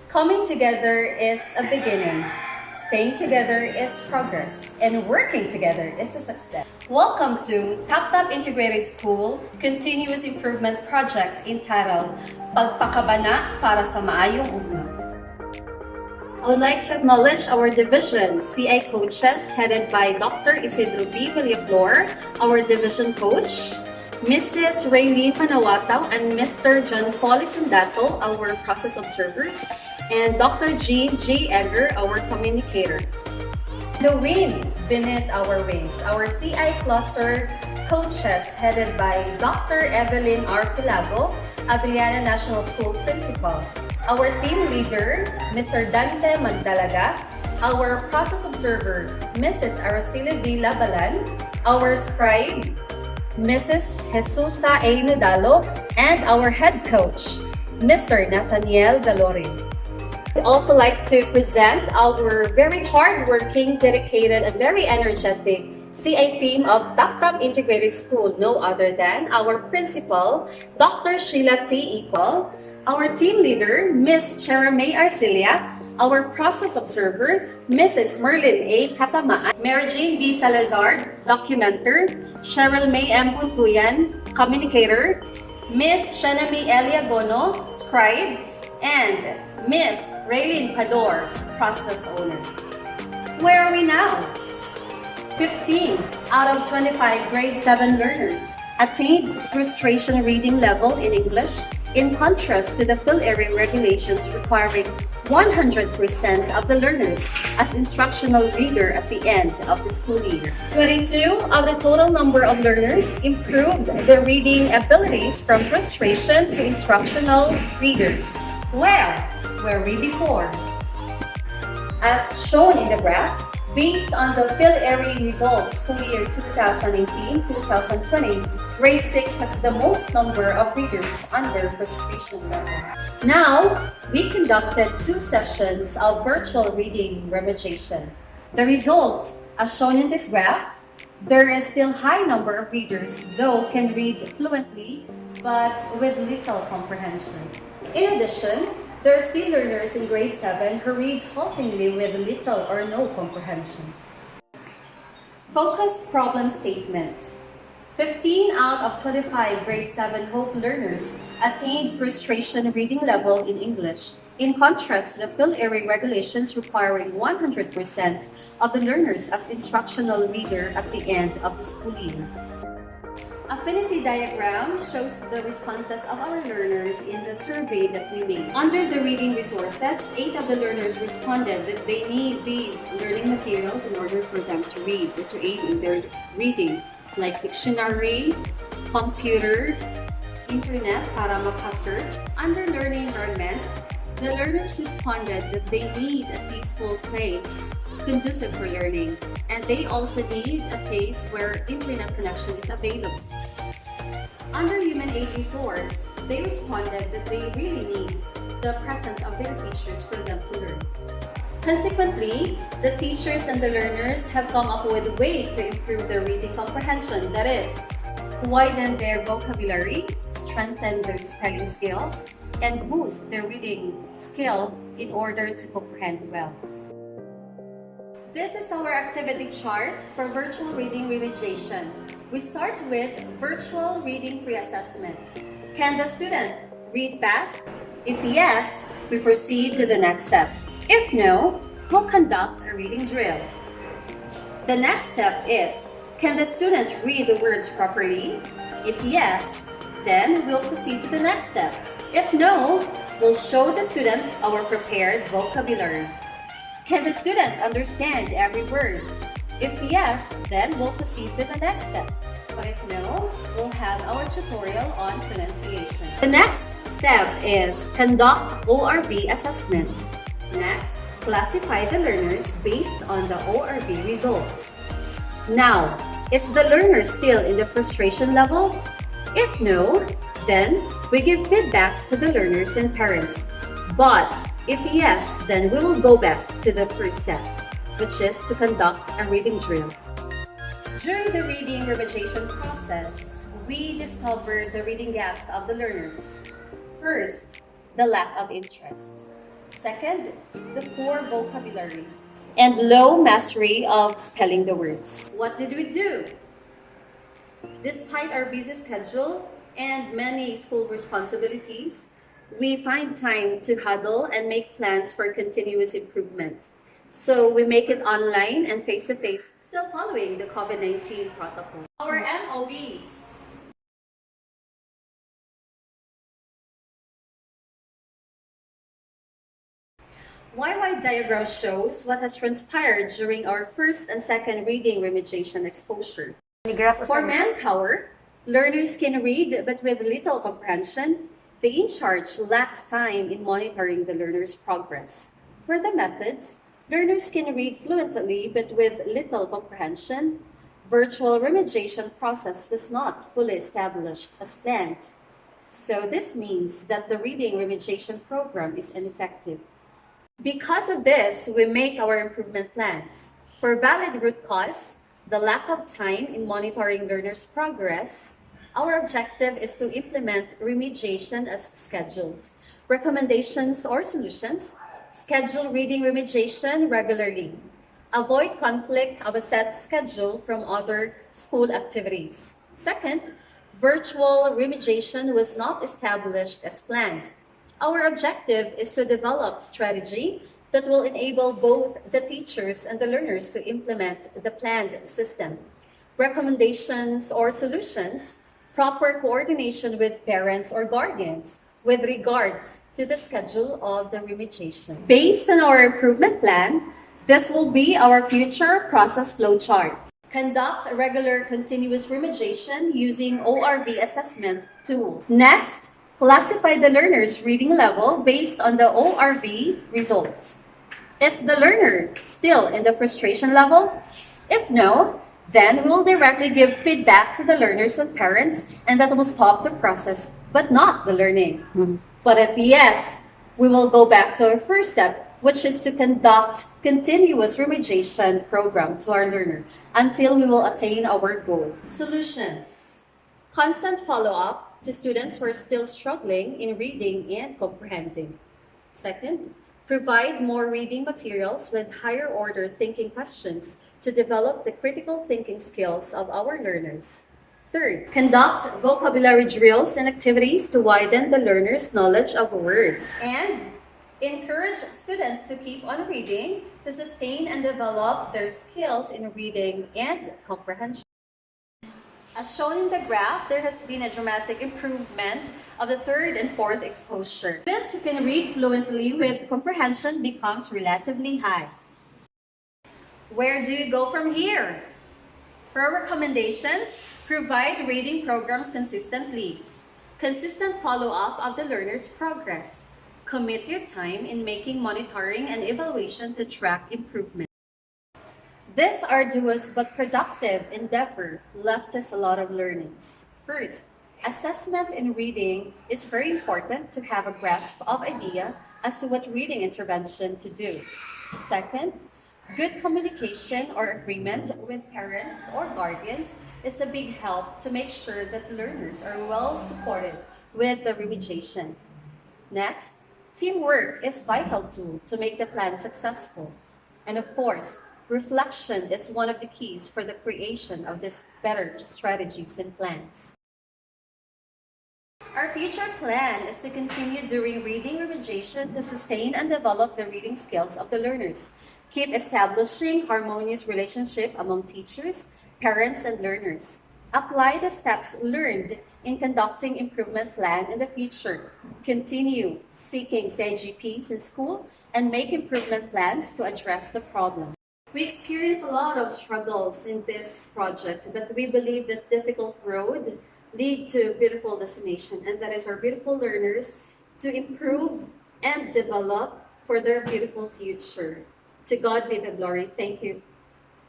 Coming together is a beginning. Staying together is progress. And working together is a success. Welcome to Taptap Integrated School Continuous Improvement Project entitled Pagpakabana para sa Maayong Ugma. I would like to acknowledge our division CI coaches headed by Dr. Isidro B. Villaflor, our division coach, Mrs. Raylene Manawataw and Mr. John Paul Isundato, our process observers, and Dr. Jean J. Egger, our communicator. The wind beneath our wings, our CI cluster coaches headed by Dr. Evelyn R. Pilago, Abiliana National School Principal. Our team leader, Mr. Dante Magdalaga, our process observer, Mrs. Araceli V. Labalan, our scribe, Mrs. Jesusa A. Nudalo, and our head coach, Mr. Nathaniel Galorin. I'd also like to present our very hardworking, dedicated, and very energetic CA team of Taptap Integrated School, no other than our principal, Dr. Sheila T. Equal, our team leader, Ms. Cherame Arcilia, our process observer, Mrs. Merlin A. Katamaan, Mary Jean B. Salazar, documenter, Cheryl May M. Puntuyan, communicator, Ms. Shanami Elia Gono, scribe, and Ms. Raylene Pador, process owner. Where are we now? 15 out of 25 grade 7 learners attained frustration reading level in English, in contrast to the fill area regulations requiring 100% of the learners as instructional reader at the end of the school year. 22 of the total number of learners improved their reading abilities from frustration to instructional readers. Where were we before? As shown in the graph, based on the fill area results school year 2018-2020, grade 6 has the most number of readers under frustration level. Now, we conducted 2 sessions of virtual reading remediation. The result, as shown in this graph, there is still high number of readers, though can read fluently, but with little comprehension. In addition, there are still learners in grade 7 who reads haltingly with little or no comprehension. Focused problem statement. 15 out of 25 grade 7 Hope learners attained frustration reading level in English, in contrast to the fill area regulations requiring 100% of the learners as instructional reader at the end of the school year. Affinity diagram shows the responses of our learners in the survey that we made. Under the reading resources, 8 of the learners responded that they need these learning materials in order for them to read or to aid in their reading, like dictionary, computer, internet para maka-search. Under learning environment, the learners responded that they need a peaceful place conducive for learning, and they also need a place where internet connection is available. Under human aid resource, they responded that they really need the presence of their teachers for them to learn. Consequently, the teachers and the learners have come up with ways to improve their reading comprehension, that is, widen their vocabulary, strengthen their spelling skills, and boost their reading skill in order to comprehend well. This is our activity chart for virtual reading remediation. We start with virtual reading pre-assessment. Can the student read fast? If yes, we proceed to the next step. If no, we'll conduct a reading drill. The next step is, can the student read the words properly? If yes, then we'll proceed to the next step. If no, we'll show the student our prepared vocabulary. Can the student understand every word? If yes, then we'll proceed to the next step. But if no, we'll have our tutorial on pronunciation. The next step is conduct ORB assessment. Next, classify the learners based on the ORB result. Now, is the learner still in the frustration level? If no, then we give feedback to the learners and parents. But if yes, then we will go back to the first step, which is to conduct a reading drill. During the reading remediation process, we discovered the reading gaps of the learners. First, the lack of interest. Second, the poor vocabulary and low mastery of spelling the words. What did we do? Despite our busy schedule and many school responsibilities, we find time to huddle and make plans for continuous improvement. So we make it online and face-to-face, still following the COVID-19 protocol. Our MOVs. YY diagram shows what has transpired during our first and second reading remediation exposure. For manpower, learners can read but with little comprehension. The in-charge lacks time in monitoring the learner's progress. For the methods, learners can read fluently but with little comprehension. Virtual remediation process was not fully established as planned. So this means that the reading remediation program is ineffective. Because of this, we make our improvement plans. For valid root cause, the lack of time in monitoring learners' progress, our objective is to implement remediation as scheduled. Recommendations or solutions: schedule reading remediation regularly. Avoid conflict of a set schedule from other school activities. Second, virtual remediation was not established as planned. Our objective is to develop strategy that will enable both the teachers and the learners to implement the planned system. Recommendations or solutions: proper coordination with parents or guardians with regards to the schedule of the remediation. Based on our improvement plan, this will be our future process flowchart. Conduct regular continuous remediation using ORV assessment tool. Next, classify the learner's reading level based on the ORV result. Is the learner still in the frustration level? If no, then we'll directly give feedback to the learners and parents, and that will stop the process, but not the learning. But if yes, we will go back to our first step, which is to conduct continuous remediation program to our learner until we will attain our goal. Solutions: constant follow-up to students who are still struggling in reading and comprehending. Second, provide more reading materials with higher order thinking questions to develop the critical thinking skills of our learners. Third, conduct vocabulary drills and activities to widen the learner's knowledge of words. And encourage students to keep on reading to sustain and develop their skills in reading and comprehension. As shown in the graph, there has been a dramatic improvement of the third and fourth exposure. Students who can read fluently with comprehension becomes relatively high. Where do you go from here? For our recommendations, provide reading programs consistently. Consistent follow-up of the learner's progress. Commit your time in making monitoring and evaluation to track improvement. This arduous but productive endeavor left us a lot of learnings. First, assessment in reading is very important to have a grasp of idea as to what reading intervention to do. Second, good communication or agreement with parents or guardians is a big help to make sure that learners are well supported with the remediation. Next, teamwork is vital tool to make the plan successful. And of course, reflection is one of the keys for the creation of these better strategies and plans. Our future plan is to continue doing reading remediation to sustain and develop the reading skills of the learners. Keep establishing harmonious relationship among teachers, parents, and learners. Apply the steps learned in conducting improvement plan in the future. Continue seeking CIGPs in school and make improvement plans to address the problem. We experienced a lot of struggles in this project, but we believe that difficult road lead to beautiful destination, and that is our beautiful learners to improve and develop for their beautiful future. To God be the glory. Thank you.